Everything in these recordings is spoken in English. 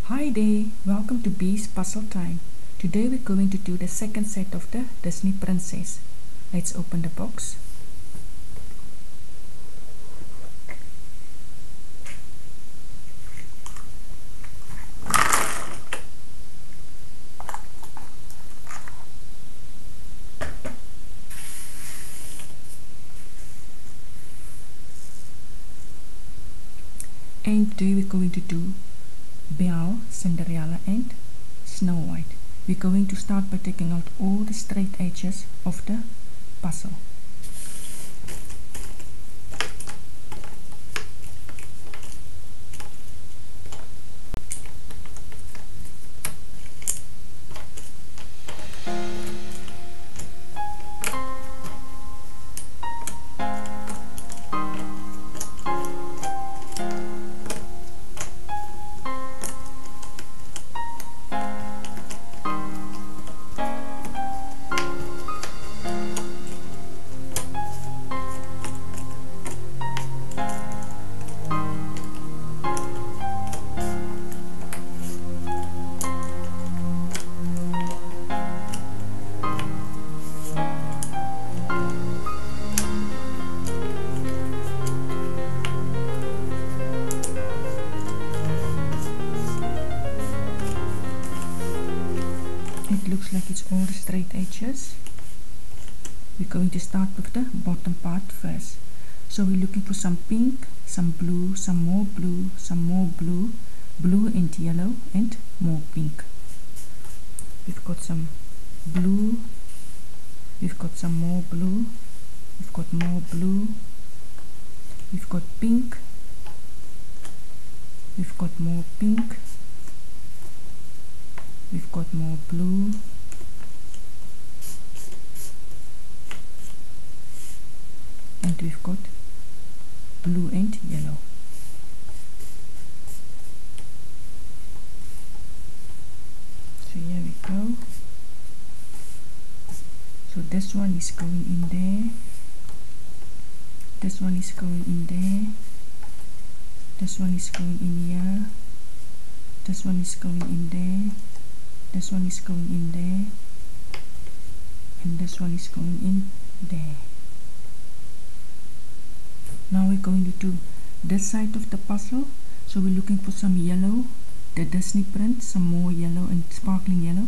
Hi there, welcome to Bee's Puzzle Time. Today we're going to do the second set of the Disney Princess. Let's open the box. And today we're going to do Belle, Cinderella and Snow White. We're going to start by taking out all the straight edges of the puzzle. It looks like it's all the straight edges. We're going to start with the bottom part first. So we're looking for some pink, some blue, some more blue, some more blue, blue and yellow and more pink. We've got some blue, we've got some more blue, we've got more blue, we've got pink, we've got more pink, we've got more blue, and we've got blue and yellow. So here we go. So this one is going in there, this one is going in there, this one is going in here, this one is going in there, this one is going in there, and this one is going in there. Now we're going to do this side of the puzzle. So we're looking for some yellow, the Disney print, some more yellow and sparkling yellow,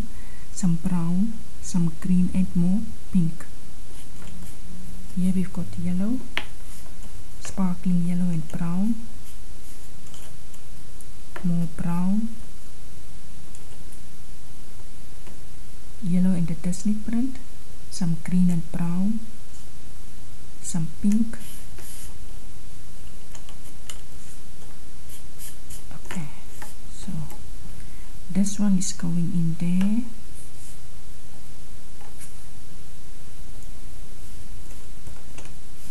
some brown, some green and more pink. Here we've got yellow, sparkling yellow and brown, more brown, yellow and the Disney print, some green and brown, some pink. Okay, so this one is going in there,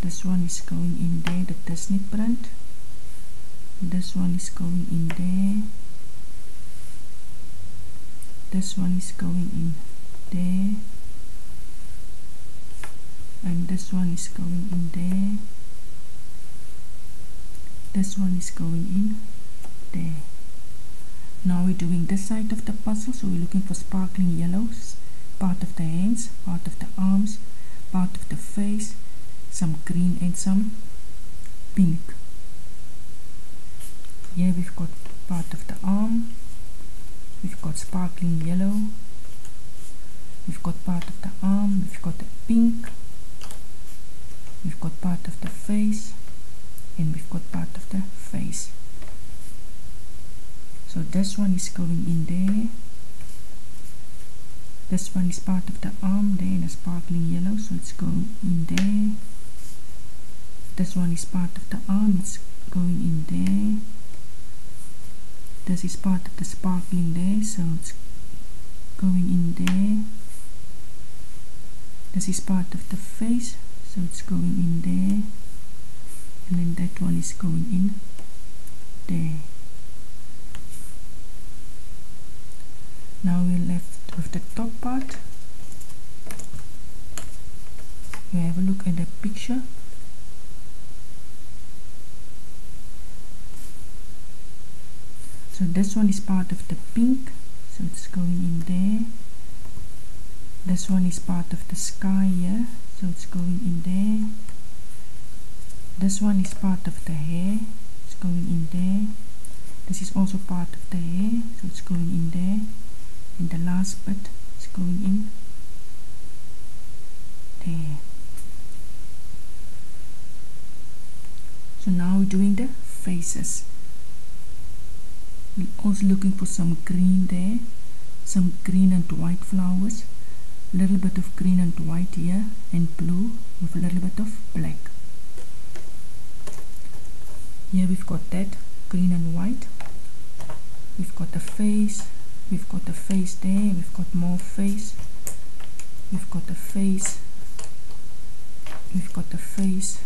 this one is going in there, the Disney print, this one is going in there, this one is going in there, and this one is going in there, this one is going in there. Now we're doing this side of the puzzle, so we're looking for sparkling yellows, part of the hands, part of the arms, part of the face, some green and some pink. Here we've got part of the arm, we've got sparkling yellow, we've got part of the arm, we've got the pink, we've got part of the face, and we've got part of the face. So this one is going in there, this one is part of the arm there in a sparkling yellow, so it's going in there. This one is part of the arm, it's going in there. This is part of the sparkling there, so it's going in there. This is part of the face, so it's going in there, and then that one is going in there. Now we're left with the top part. We have a look at the picture. So this one is part of the pink, so it's going in there. This one is part of the sky here, so it's going in there. This one is part of the hair, it's going in there. This is also part of the hair, so it's going in there. And the last bit is going in there. So now we're doing the faces. We're also looking for some green there, some green and white flowers, a little bit of green and white here, and blue with a little bit of black. Here we've got that green and white. We've got the face, we've got the face there, we've got more face, we've got the face, we've got the face,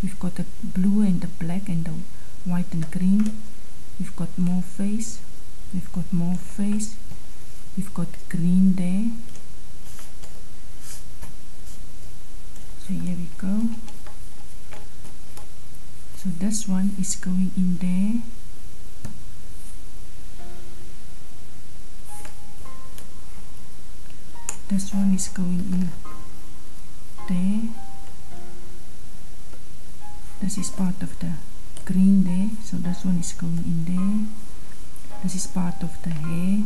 we've got the blue and the black and the white and green, we've got more face, we've got more face, we've got green there. So here we go. So this one is going in there. This one is going in there. This is part of the green there, so this one is going in there. This is part of the hair,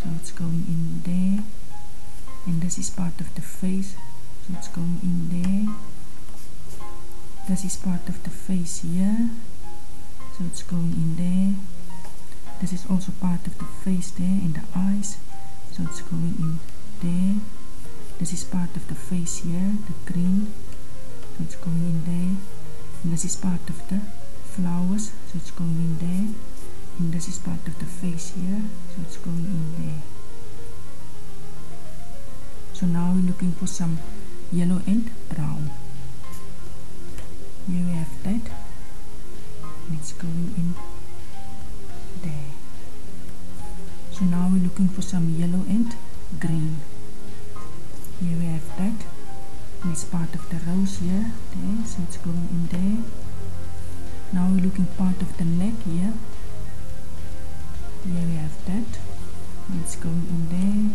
so it's going in there. And this is part of the face, so it's going in there. This is part of the face here, so it's going in there. This is also part of the face there and the eyes, so it's going in there. This is part of the face here, the green, so it's going in there. And this is part of the flowers, so it's going in there. And this is part of the face here, so it's going in there. So now we're looking for some yellow and brown. Here we have that, and it's going in there. So now we're looking for some yellow and green. Here we have that, and it's part of the rose here, there, so it's going in there. Now we're looking part of the neck here. Here we have that, and it's going in there.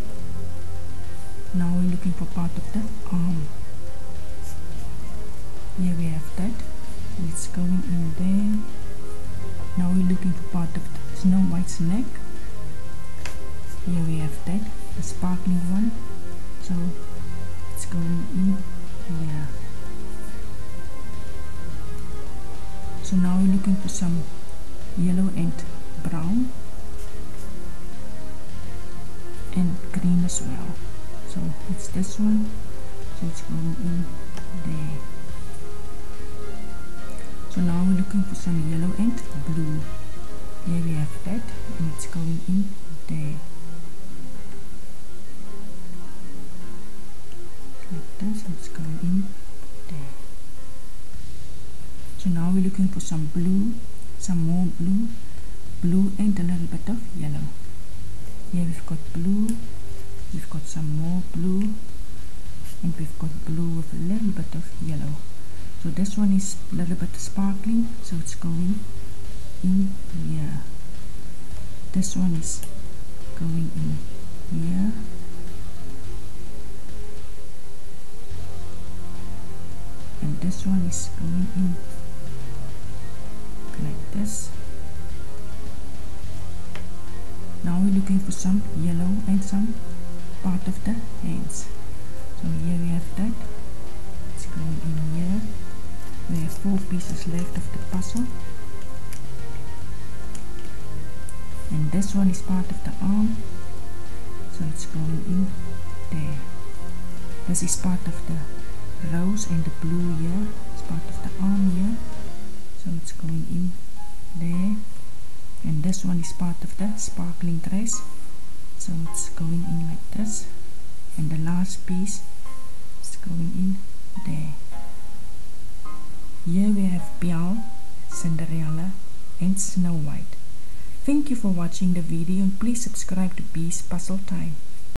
Now we're looking for part of the arm. Here we have that, and it's going in there. Now we're looking for part of the Snow White's neck. Here we have that, the sparkling one, so it's going in here. So now we're looking for some yellow and brown and green as well. So it's this one, so it's going in there. So now we're looking for some yellow and blue. Here we have that, and it's going in there. Like this, and it's going in there. So now we're looking for some blue, some more blue, blue and a little bit of yellow. Here we've got blue, we've got some more blue, and we've got blue with a little bit of yellow. So this one is a little bit sparkling, so it's going in here. This one is going in here. And this one is going in like this. Now we're looking for some yellow and some part of the hands. So here we have that. It's going in here. We have 4 pieces left of the puzzle. And this one is part of the arm, so it's going in there. This is part of the rose and the blue here. It's part of the arm here, so it's going in there. And this one is part of the sparkling dress, so it's going in like this. And the last piece is going in there. Here we have Belle, Cinderella and Snow White. Thank you for watching the video, and please subscribe to Bee's Puzzle Time.